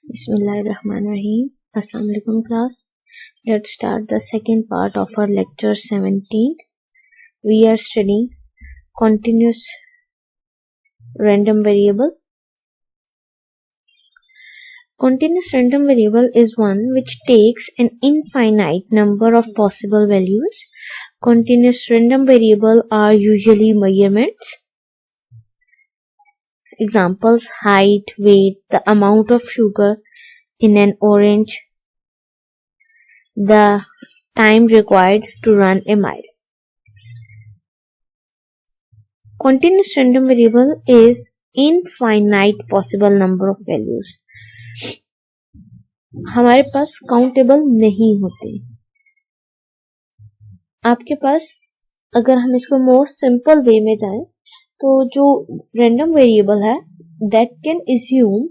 Bismillahirrahmanirrahim. Assalamu alaikum class. Let's start the second part of our lecture 17. We are studying continuous random variable. Continuous random variable is one which takes an infinite number of possible values. Continuous random variable are usually measurements. Examples: height, weight, the amount of sugar in an orange, the time required to run a mile. Continuous random variable is infinite possible number of values. हमारे पास countable नहीं होते. आपके पास अगर हम इसको most simple way में जाएं तो जो रैंडम वेरिएबल है that can assume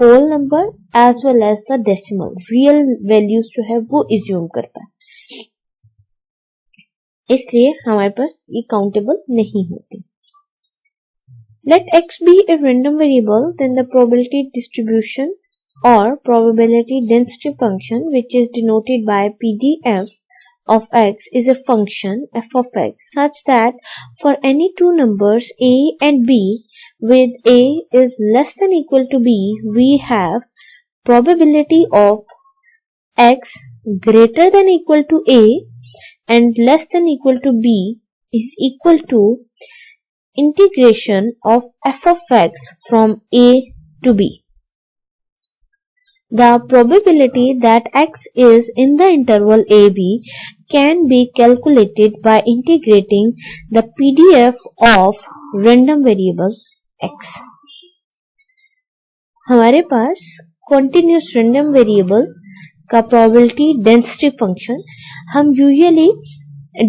whole number as well as the decimal, real values जो है वो अज्यूम करता है, इसलिए हमारे पास ये काउंटेबल नहीं होती. Let x be a random variable, then the probability distribution और probability density function which is denoted by PDF of x is a function f of x such that for any two numbers a and b with a is less than equal to b, we have probability of x greater than equal to a and less than equal to b is equal to integration of f of x from a to b. The probability that x is in the interval AB can be calculated by integrating the PDF of random variable x. हमारे पास continuous random variable का probability density function, हम usually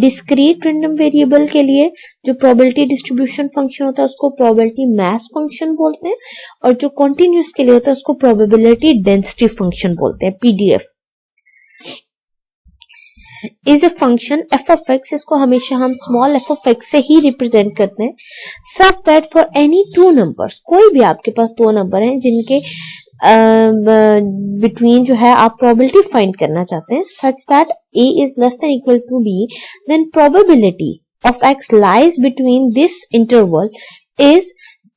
discrete random variable के लिए जो probability distribution function होता है उसको probability mass function बोलते हैं, और जो continuous के लिए होता है उसको probability density function बोलते हैं. PDF is a function f of x, इसको हमेशा हम small f of x से ही represent करते हैं, such that for any two numbers, कोई भी आपके पास दो नंबर हैं जिनके बिटवीन जो है आप प्रोबेबिलिटी फाइंड करना चाहते हैं, such that a is less than equal to b, then probability of x lies between this interval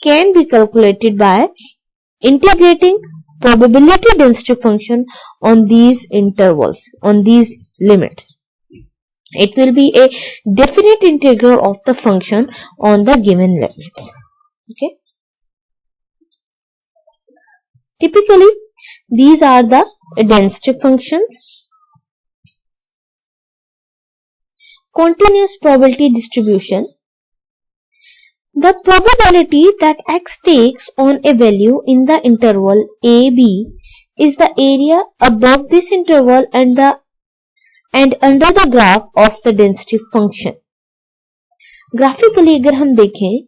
can be calculated by integrating probability density function on these intervals, on these limits. It will be a definite integral of the function on the given limits. Okay. Typically, these are the density functions. Continuous probability distribution. The probability that x takes on a value in the interval AB is the area above this interval and under the graph of the density function. Graphically, अगर हम देखें,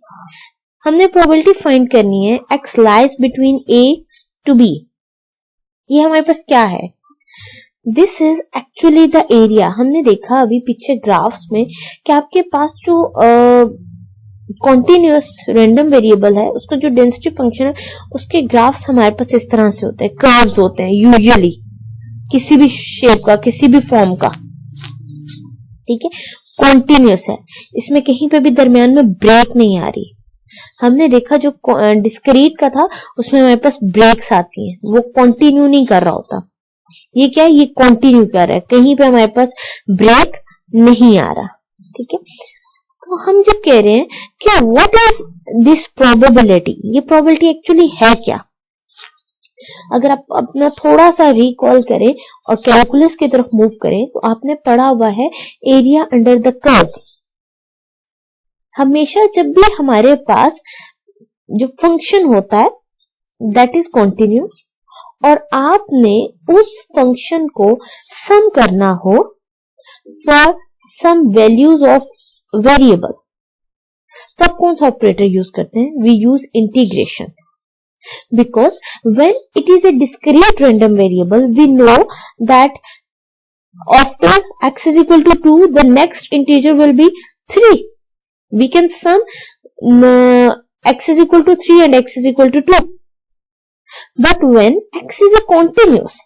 हमने probability find करनी है x lies between A to B. ये हमारे पास क्या है? This is actually the area. हमने देखा अभी पीछे ग्राफ्स में कि आपके पास जो continuous random variable है उसका जो density function है उसके ग्राफ्स हमारे पास इस तरह से होते हैं, कर्व्स होते हैं यूजुअली, किसी भी शेप का, किसी भी फॉर्म का. ठीक है, कॉन्टिन्यूस है, इसमें कहीं पे भी दरमियान में ब्रेक नहीं आ रही. हमने देखा जो डिस्क्रीट का था उसमें हमारे पास ब्रेक्स आती हैं, वो कंटिन्यू नहीं कर रहा होता. ये क्या है, ये कंटिन्यू कर रहा है, कहीं पे हमारे पास ब्रेक नहीं आ रहा. ठीक है, तो हम जब कह रहे हैं कि व्हाट इज दिस प्रोबेबिलिटी, ये प्रोबेबिलिटी एक्चुअली है क्या. अगर आप अपना थोड़ा सा रिकॉल करें और कैलकुलस की तरफ मूव करें तो आपने पढ़ा हुआ है एरिया अंडर द कर्व. हमेशा जब भी हमारे पास जो फंक्शन होता है दैट इज कॉन्टिन्यूस और आपने उस फंक्शन को सम करना हो for some values of variable, तब कौन सा ऑपरेटर यूज करते हैं? We use integration. Because when it is a discrete random variable, we know that after x is equal to 2, the next integer will be 3. We can sum x is equal to 3 and x is equal to 2. But when x is a continuous,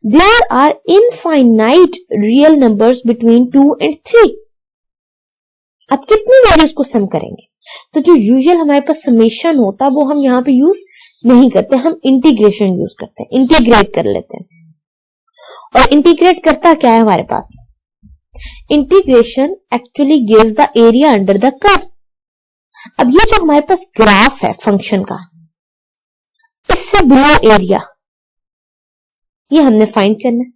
there are infinite real numbers between 2 and 3. अब कितनी values को सम करेंगे? तो जो usual हमारे पास summation होता है वो हम यहाँ पे यूज नहीं करते, हम इंटीग्रेशन यूज करते हैं, इंटीग्रेट कर लेते हैं। और इंटीग्रेट करता क्या है हमारे पास? Integration actually gives the area under the curve. अब ये जो हमारे पास ग्राफ है फंक्शन का, इससे बिलो एरिया, ये हमने फाइंड करना है।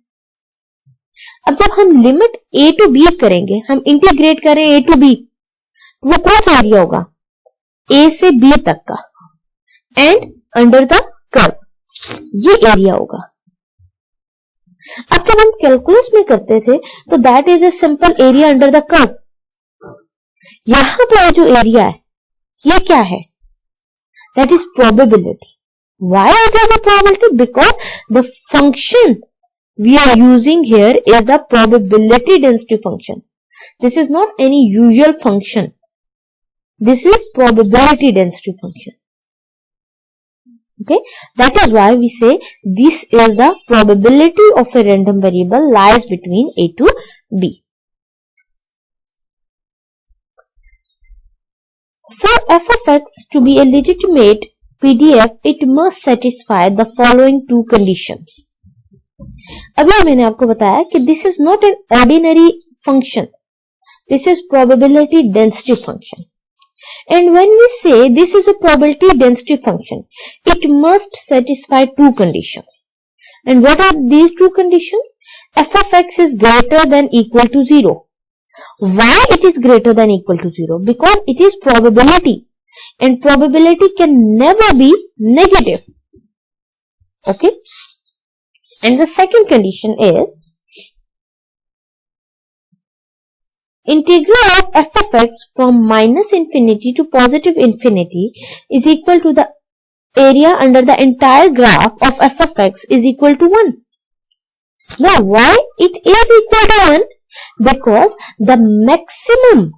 अब जब हम लिमिट a टू b करेंगे, हम इंटीग्रेट करें a टू b, वो कौन सा एरिया होगा? a से b तक का एंड अंडर द कर्व, ये एरिया होगा। अब जब हम कैलकुलस में करते थे तो that is a simple area under the curve. यहां पर जो एरिया है ये क्या है? That is probability. Why it is a probability? Because the function we are using here is the probability density function. This is not any usual function. This is probability density function. Okay, that is why we say this is the probability of a random variable lies between a to b. For f of x to be a legitimate PDF, it must satisfy the following two conditions. अभी मैंने आपको बताया कि this is not an ordinary function. This is probability density function. And when we say this is a probability density function, it must satisfy two conditions. And what are these two conditions? F of x is greater than equal to 0. Why it is greater than equal to 0? Because it is probability. And probability can never be negative. Okay? And the second condition is integral of f of x from minus infinity to positive infinity is equal to the area under the entire graph of f of x is equal to 1. Now, why it is equal to 1? Because the maximum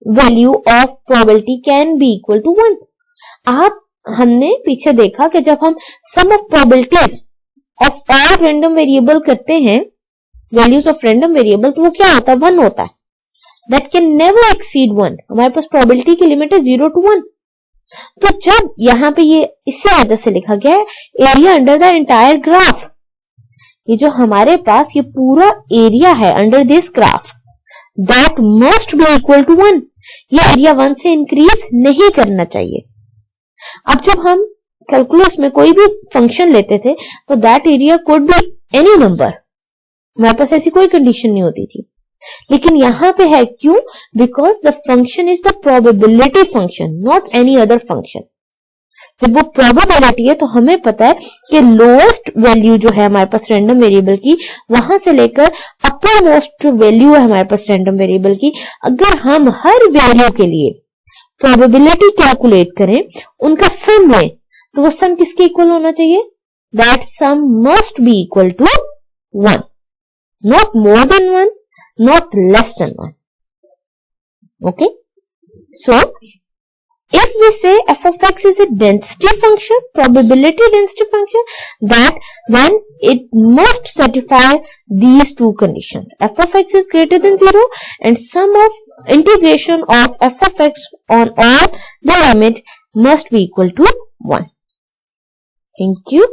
value of probability can be equal to 1। आप हमने पीछे देखा कि जब हम sum of probabilities of all random variable करते हैं, values of random variable, तो वो क्या होता है? 1 होता है। That can never exceed 1। हमारे पास प्रोबेबिलिटी की लिमिट है 0 to 1। तो जब यहाँ पे ये इसी वजह से लिखा गया है area under the entire graph, ये जो हमारे पास ये पूरा एरिया है under this graph, that must be equal to 1। ये एरिया 1 से इंक्रीज नहीं करना चाहिए। अब जब हम कैलकुलस में कोई भी फंक्शन लेते थे तो that area could be any number, हमारे पास ऐसी कोई कंडीशन नहीं होती थी। लेकिन यहां पे है, क्यों? Because the function is the probability function, not any other function. जब वो प्रोबेबिलिटी है तो हमें पता है कि लोएस्ट वैल्यू जो है हमारे पास रैंडम वेरिएबल की, वहां से लेकर अपर मोस्ट वैल्यू है हमारे पास रैंडम वेरिएबल की, अगर हम हर वैल्यू के लिए प्रोबेबिलिटी कैलकुलेट करें उनका सम है, तो वो सम किसके इक्वल होना चाहिए? That sum must be equal to 1, not more than 1, not less than 1. Okay, so if we say f of x is a density function, probability density function, then it must satisfy these two conditions. F of x is greater than 0 and sum of integration of f of x on all the limit must be equal to 1. Thank you.